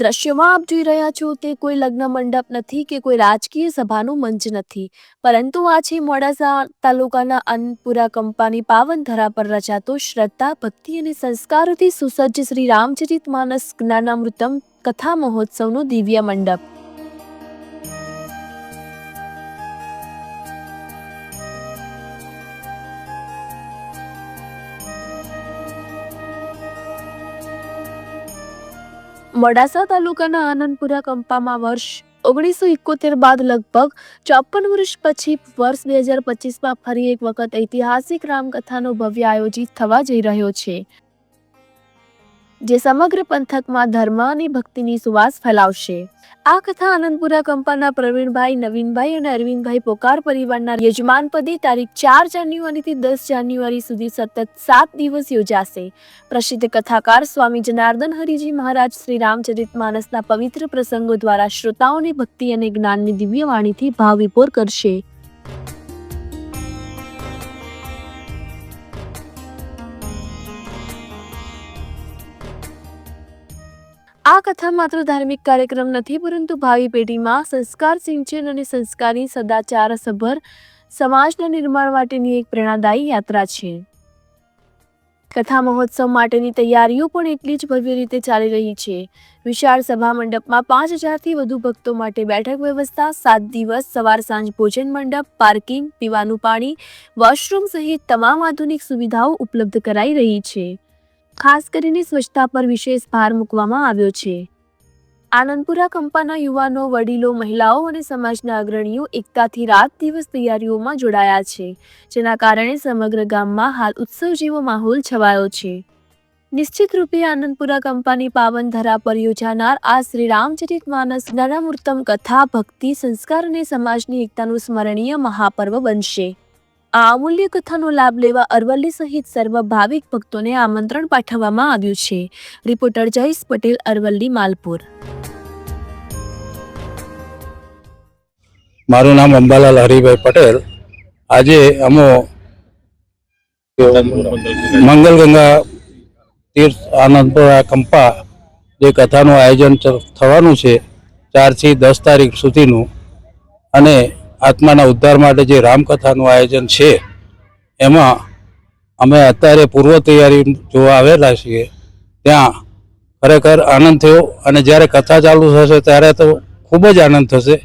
દ્રશ્યમાં આપ જોઈ રહ્યા છો તે કોઈ લગ્ન મંડપ નથી કે કોઈ રાજકીય સભાનું મંચ નથી, પરંતુ આ છે મોડાસા તાલુકાના અન્નપુરા કંપાની પાવન ધરા પર રચાતો શ્રદ્ધા, ભક્તિ અને સંસ્કારોથી સુસજ્જ શ્રી રામચરિતમાનસ જ્ઞાનામૃતમ કથા મહોત્સવનો દિવ્ય મંડપ। મોડાસા તાલુકાના આનંદપુરા કંપામાં વર્ષ 1971 બાદ લગભગ 54 વર્ષ પછી વર્ષ 2025માં ફરી એક વખત ઐતિહાસિક રામકથાનો ભવ્ય આયોજિત થવા જઈ રહ્યો છે, જે સમગ્ર પંથકમાં ધર્મ અને ભક્તિની સુવાસ ફેલાવશે। આ કથા આનંદપુરા કંપાના પ્રવીણભાઈ, નવીનભાઈ અને અરવિંદભાઈ પોકાર પરિવારના યજમાનપદે તારીખ 4 જાન્યુઆરીથી 10 જાન્યુઆરી સુધી સતત 7 દિવસ યોજાશે। પ્રસિદ્ધ કથાકાર સ્વામી જનાર્દન હરિજી મહારાજ શ્રી રામચરિતમાનસના પવિત્ર પ્રસંગો દ્વારા શ્રોતાઓને ભક્તિ અને જ્ઞાનની દિવ્ય વાણીથી ભાવવિભોર કરશે। આ કથા માત્ર ધાર્મિક કાર્યક્રમ નથી, પરંતુ ભાવિ પેઢીમાં સંસ્કાર સિંચન અને સંસ્કારી સદાચાર સભર સમાજના નિર્માણ માટેની એક પ્રેરણાદાયી યાત્રા છે। કથા મહોત્સવ માટેની તૈયારીઓ પણ એટલી જ ભવ્ય રીતે ચાલી રહી છે। વિશાળ સભા મંડપમાં 5000થી વધુ ભક્તો માટે બેઠક વ્યવસ્થા, 7 દિવસ સવાર સાંજ ભોજન મંડપ, પાર્કિંગ, પીવાનું પાણી, વોશરૂમ સહિત તમામ આધુનિક સુવિધાઓ ઉપલબ્ધ કરાઈ રહી છે। ખાસ કરીને સ્વચ્છતા પર વિશેષ ભાર મૂકવામાં આવ્યો છે। આનંદપુરા કંપાના યુવાનો, વડીલો, મહિલાઓ અને સમાજના અગ્રણીઓ એકતાથી રાત દિવસ તૈયારીઓમાં જોડાયા છે, જેના કારણે સમગ્ર ગામમાં હાલ ઉત્સવ જેવો માહોલ છવાયો છે। નિશ્ચિત રૂપે આનંદપુરા કંપાની પાવન ધરા પર યોજાનાર આ શ્રી રામચરિતમાનસ જ્ઞાનામૃતમ કથા ભક્તિ, સંસ્કાર અને સમાજની એકતાનું સ્મરણીય મહાપર્વ બનશે। આ અમૂલ્ય કથાનો લાભ લેવા અરવલ્લી સહિત સર્વ ભાવિક ભક્તોને આમંત્રણ પાઠવવામાં આવ્યું છે। રિપોર્ટર જયેશ પટેલ, અરવલ્લી માલપુર। મારું નામ અંબાલાલ હરિભાઈ પટેલ। આજે અમો મંગલગંગા તીર્થ આનંદપુરા કંપા જે કથાનું આયોજન થવાનું છે 4 થી 10 તારીખ સુધીનું, અને આત્માના ઉદ્ધાર માટે જે રામકથાનું આયોજન છે એમાં અમે અત્યારે પૂર્વ તૈયારી જોવા આવેલા છીએ। ત્યાં ખરેખર આનંદ થયો, અને જ્યારે કથા ચાલુ થશે ત્યારે તો ખૂબ જ આનંદ થશે।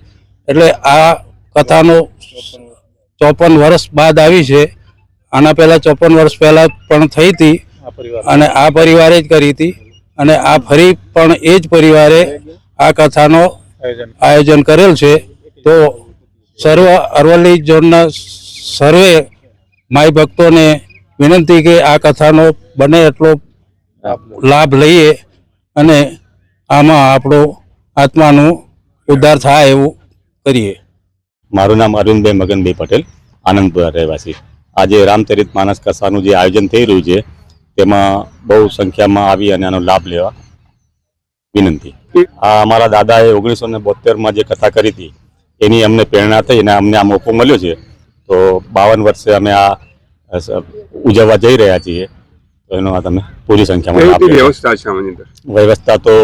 એટલે આ કથાનો 54 વર્ષ બાદ આવી છે। આના પહેલાં 54 વર્ષ પહેલાં પણ થઈ હતી, અને આ પરિવારે જ કરી હતી, અને આ ફરી પણ એ જ પરિવારે આ કથાનો આયોજન કરેલ છે। તો સર્વ અરવલ્લી ઝોનના સર્વે માય ભક્તોને વિનંતી કે આ કથાનો બને એટલો લાભ લઈએ અને આમાં આપણો આત્માનું ઉદ્ધાર થાય એવું કરીએ। મારું નામ અરવિંદભાઈ મગનભાઈ પટેલ, આનંદપુરા રહેવાસી। આજે રામચરિતમાનસ કથાનું જે આયોજન થઈ રહ્યું છે તેમાં બહુ સંખ્યામાં આવી અને આનો લાભ લેવા વિનંતી। આ અમારા દાદાએ 1972માં જે કથા કરી હતી એની અમને પ્રેરણા થઈ અને અમને આ મોકો મળ્યો છે, તો 52 વર્ષે અમે આ ઉજવવા જઈ રહ્યા છીએ। તો એનો તમે પૂરી સંખ્યામાં વ્યવસ્થા તો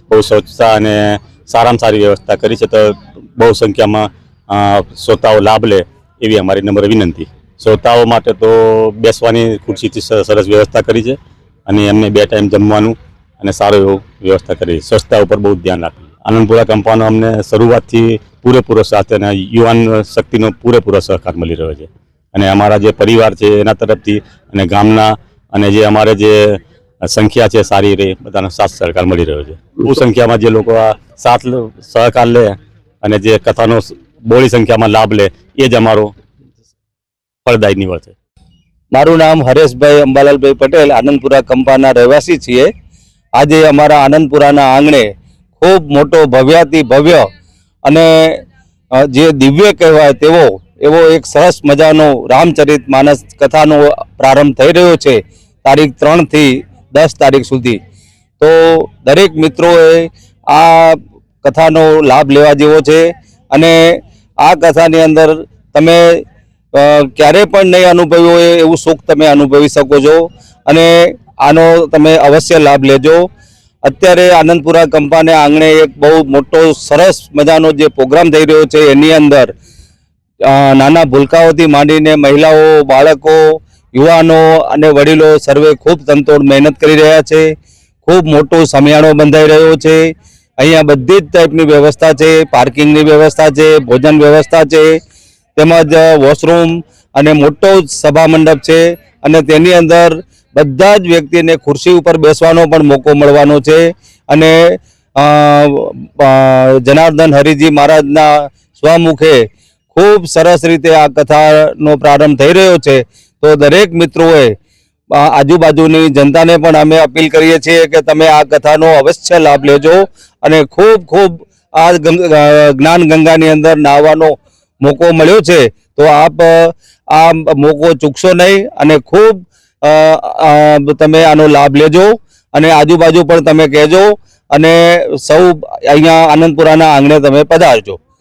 બહુ સ્વચ્છતા અને સારામાં સારી વ્યવસ્થા કરી છે, તો બહુ સંખ્યામાં શ્રોતાઓ લાભ લે એવી અમારી નમ્ર વિનંતી। શ્રોતાઓ માટે તો બેસવાની ખુરશીથી સરસ વ્યવસ્થા કરી છે, અને એમને 2 ટાઈમ જમવાનું અને સારું એવું વ્યવસ્થા કરી। સ્વચ્છતા ઉપર બહુ ધ્યાન રાખ્યું। આનંદપુરા કંપાનો અમને શરૂઆતથી પૂરેપૂરો સાથ અને યુવાન શક્તિનો પૂરેપૂરો સહકાર મળી રહ્યો છે, અને અમારા જે પરિવાર છે એના તરફથી અને ગામના અને જે અમારે જે સંખ્યા છે સારી રહે, બધાનો સાથ સહકાર મળી રહ્યો છે। બહુ સંખ્યામાં જે લોકો આ સાથ સહકાર લે અને જે કથાનો બહોળી સંખ્યામાં લાભ લે એ જ અમારો ફળદાયી નીવડશે। મારું નામ હરેશભાઈ અંબાલાલભાઈ પટેલ, આનંદપુરા કંપાના રહેવાસી છીએ। આજે અમારા આનંદપુરાના આંગણે ખૂબ મોટો ભવ્યાતિ ભવ્ય અને જે દિવ્ય કહેવાય એવો એક સરસ મજાનો રામચરિતમાનસ કથાનો પ્રારંભ થઈ રહ્યો છે તારીખ 3 થી 10 તારીખ સુધી। તો દરેક મિત્રોએ આ કથાનો લાભ લેવા જેવો છે, અને આ કથાની અંદર તમે ક્યારે પણ નહીં અનુભવ્યું હોય એવું સુખ તમે અનુભવી શકો છો, અને આનો તમે અવશ્ય લાભ લેજો। અત્યારે આનંદપુરા કંપાને આંગણે એક બહુ મોટો સરસ મજાનો જે પ્રોગ્રામ થઈ રહ્યો છે એની અંદર નાના ભૂલકાઓથી માંડીને મહિલાઓ, બાળકો, યુવાનો અને વડીલો સર્વે ખૂબ તનતોડ મહેનત કરી રહ્યા છે. ખૂબ મોટો સમિયાણો બંધાઈ રહ્યો છે. અહીંયા બધી જ ટાઈપની વ્યવસ્થા છે. પાર્કિંગની વ્યવસ્થા છે, ભોજન વ્યવસ્થા છે, તેમજ વોશરૂમ અને મોટો સભા મંડપ છે. અને તેની અંદર બધા જ વ્યક્તિને ખુરશી ઉપર બેસવાનો પણ મોકો મળવાનો છે. અને જનાર્દન હરિજી મહારાજના સ્વમુખે ખૂબ સરસ રીતે આ કથાનો પ્રારંભ થઈ રહ્યો છે. તો દરેક મિત્રોએ આજુબાજુની જનતાને પણ અમે અપીલ કરીએ છીએ કે તમે આ કથાનો અવશ્ય લાભ લેજો અને ખૂબ ખૂબ આ જ્ઞાન ગંગાની અંદર નાહવાનો મોકો મળ્યો છે. તો આપ આ મોકો ચૂકશો નહીં અને ખૂબ તમે આનો લાભ લેજો અને આજુબાજુ પણ તમે કહેજો અને સૌ અહીંયા આનંદપુરાના આંગણે તમે પધારજો.